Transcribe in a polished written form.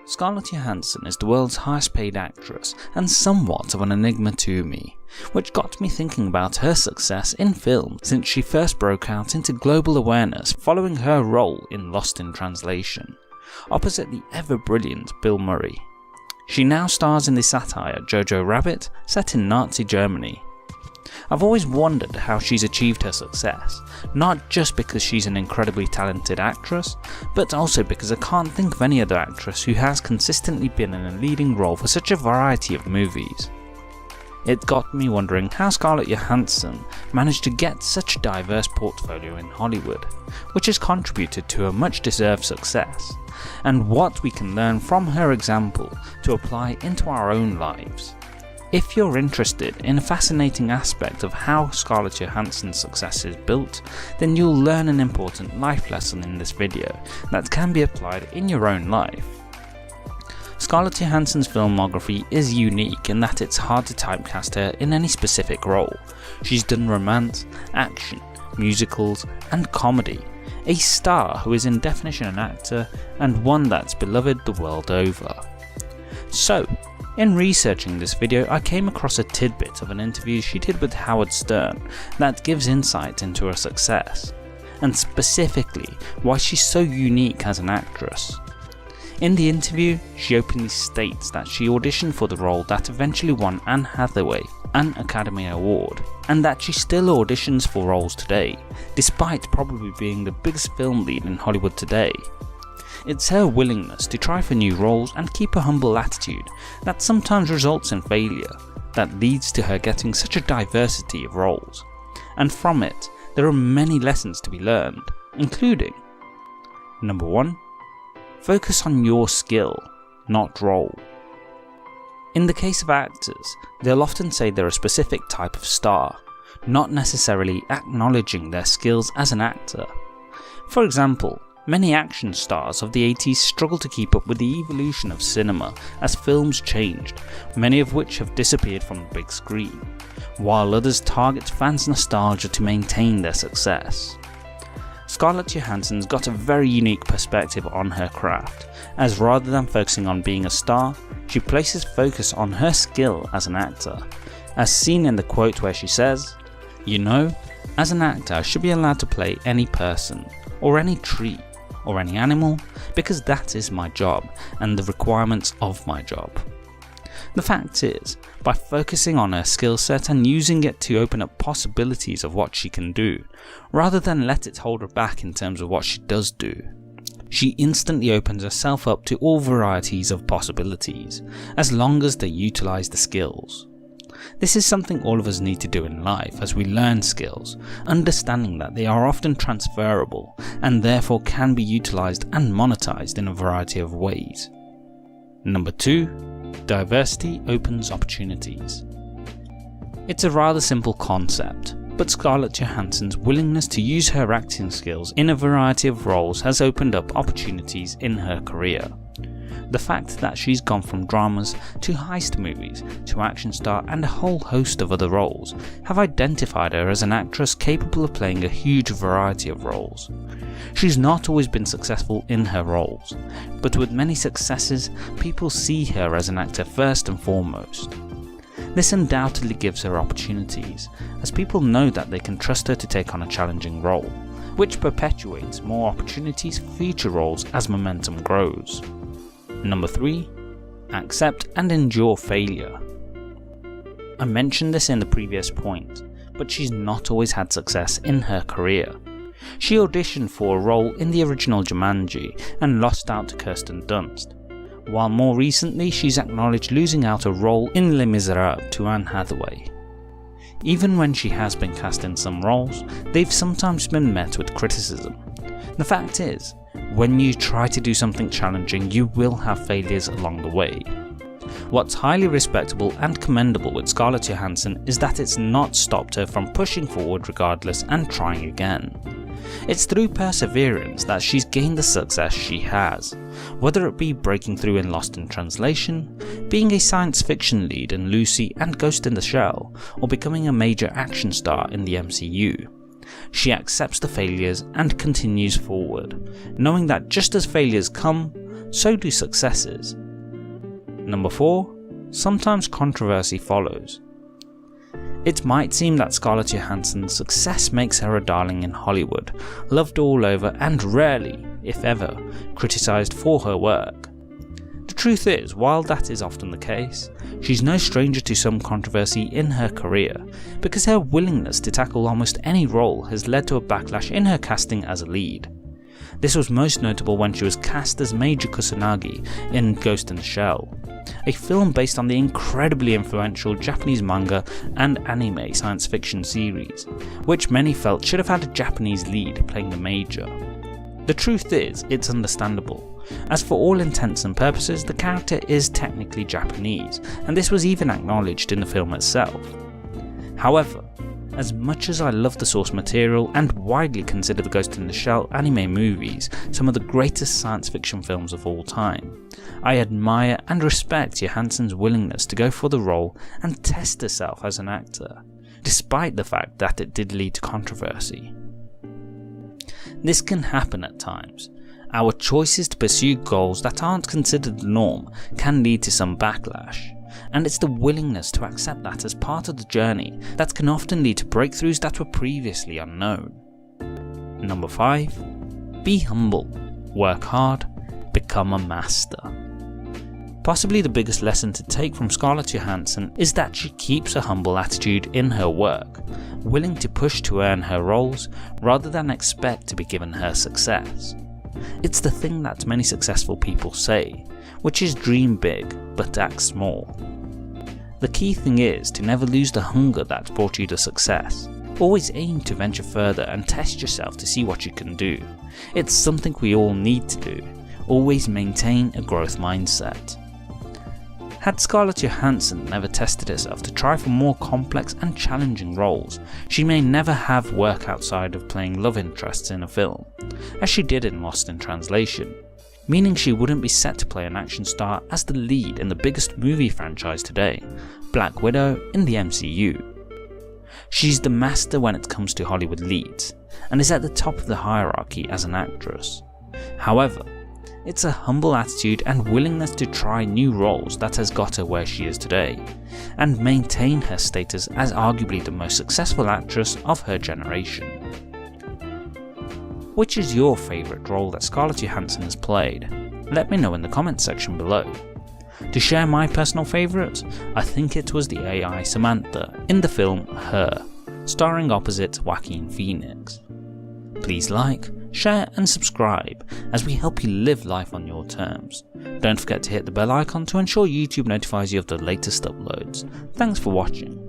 Scarlett Johansson is the world's highest paid actress and somewhat of an enigma to me, which got me thinking about her success in film since she first broke out into global awareness following her role in Lost in Translation, opposite the ever-brilliant Bill Murray. She now stars in the satire Jojo Rabbit, set in Nazi Germany. I've always wondered how she's achieved her success, not just because she's an incredibly talented actress, but also because I can't think of any other actress who has consistently been in a leading role for such a variety of movies. It got me wondering how Scarlett Johansson managed to get such a diverse portfolio in Hollywood, which has contributed to her much deserved success, and what we can learn from her example to apply into our own lives. If you're interested in a fascinating aspect of how Scarlett Johansson's success is built, then you'll learn an important life lesson in this video that can be applied in your own life. Scarlett Johansson's filmography is unique in that it's hard to typecast her in any specific role. She's done romance, action, musicals and comedy, a star who is in definition an actor and one that's beloved the world over. So, in researching this video, I came across a tidbit of an interview she did with Howard Stern that gives insight into her success, and specifically why she's so unique as an actress. In the interview, she openly states that she auditioned for the role that eventually won Anne Hathaway an Academy Award, and that she still auditions for roles today, despite probably being the biggest film lead in Hollywood today. It's her willingness to try for new roles and keep a humble attitude that sometimes results in failure that leads to her getting such a diversity of roles, and from it there are many lessons to be learned, including: Number 1. Focus on your skill, not role. In the case of actors, they'll often say they're a specific type of star, not necessarily acknowledging their skills as an actor. For example, many action stars of the 80s struggled to keep up with the evolution of cinema as films changed, many of which have disappeared from the big screen, while others target fans' nostalgia to maintain their success. Scarlett Johansson's got a very unique perspective on her craft, as rather than focusing on being a star, she places focus on her skill as an actor, as seen in the quote where she says, "You know, as an actor I should be allowed to play any person, or any tree, or any animal, because that is my job and the requirements of my job." The fact is, by focusing on her skill set and using it to open up possibilities of what she can do, rather than let it hold her back in terms of what she does do, she instantly opens herself up to all varieties of possibilities, as long as they utilise the skills. This is something all of us need to do in life as we learn skills, understanding that they are often transferable and therefore can be utilised and monetised in a variety of ways. Number 2. Diversity opens opportunities. It's a rather simple concept, but Scarlett Johansson's willingness to use her acting skills in a variety of roles has opened up opportunities in her career. The fact that she's gone from dramas to heist movies to action star and a whole host of other roles have identified her as an actress capable of playing a huge variety of roles. She's not always been successful in her roles, but with many successes, people see her as an actor first and foremost. This undoubtedly gives her opportunities, as people know that they can trust her to take on a challenging role, which perpetuates more opportunities for future roles as momentum grows. Number 3. Accept and endure failure. I mentioned this in the previous point, but she's not always had success in her career. She auditioned for a role in the original Jumanji and lost out to Kirsten Dunst, while more recently she's acknowledged losing out a role in Les Miserables to Anne Hathaway. Even when she has been cast in some roles, they've sometimes been met with criticism. The fact is, when you try to do something challenging, you will have failures along the way. What's highly respectable and commendable with Scarlett Johansson is that it's not stopped her from pushing forward regardless and trying again. It's through perseverance that she's gained the success she has, whether it be breaking through in Lost in Translation, being a science fiction lead in Lucy and Ghost in the Shell, or becoming a major action star in the MCU. She accepts the failures and continues forward, knowing that just as failures come, so do successes. Number 4. Sometimes controversy follows. It might seem that Scarlett Johansson's success makes her a darling in Hollywood, loved all over and rarely, if ever, criticised for her work. The truth is, while that is often the case, she's no stranger to some controversy in her career, because her willingness to tackle almost any role has led to a backlash in her casting as a lead. This was most notable when she was cast as Major Kusanagi in Ghost in the Shell, a film based on the incredibly influential Japanese manga and anime science fiction series, which many felt should have had a Japanese lead playing the Major. The truth is, it's understandable, as for all intents and purposes the character is technically Japanese, and this was even acknowledged in the film itself. However, as much as I love the source material and widely consider the Ghost in the Shell anime movies some of the greatest science fiction films of all time, I admire and respect Johansson's willingness to go for the role and test herself as an actor, despite the fact that it did lead to controversy. This can happen at times. Our choices to pursue goals that aren't considered the norm can lead to some backlash, and it's the willingness to accept that as part of the journey that can often lead to breakthroughs that were previously unknown. Number 5. Be humble, work hard, become a master. Possibly the biggest lesson to take from Scarlett Johansson is that she keeps a humble attitude in her work, willing to push to earn her roles rather than expect to be given her success. It's the thing that many successful people say, which is dream big but act small. The key thing is to never lose the hunger that brought you to success. Always aim to venture further and test yourself to see what you can do. It's something we all need to do. Always maintain a growth mindset. Had Scarlett Johansson never tested herself to try for more complex and challenging roles, she may never have work outside of playing love interests in a film, as she did in Lost in Translation, meaning she wouldn't be set to play an action star as the lead in the biggest movie franchise today, Black Widow in the MCU. She's the master when it comes to Hollywood leads, and is at the top of the hierarchy as an actress. However, it's a humble attitude and willingness to try new roles that has got her where she is today, and maintain her status as arguably the most successful actress of her generation. Which is your favourite role that Scarlett Johansson has played? Let me know in the comments section below. To share my personal favourite, I think it was the AI Samantha in the film Her, starring opposite Joaquin Phoenix. Please like, share and subscribe as we help you live life on your terms. Don't forget to hit the bell icon to ensure YouTube notifies you of the latest uploads. Thanks for watching.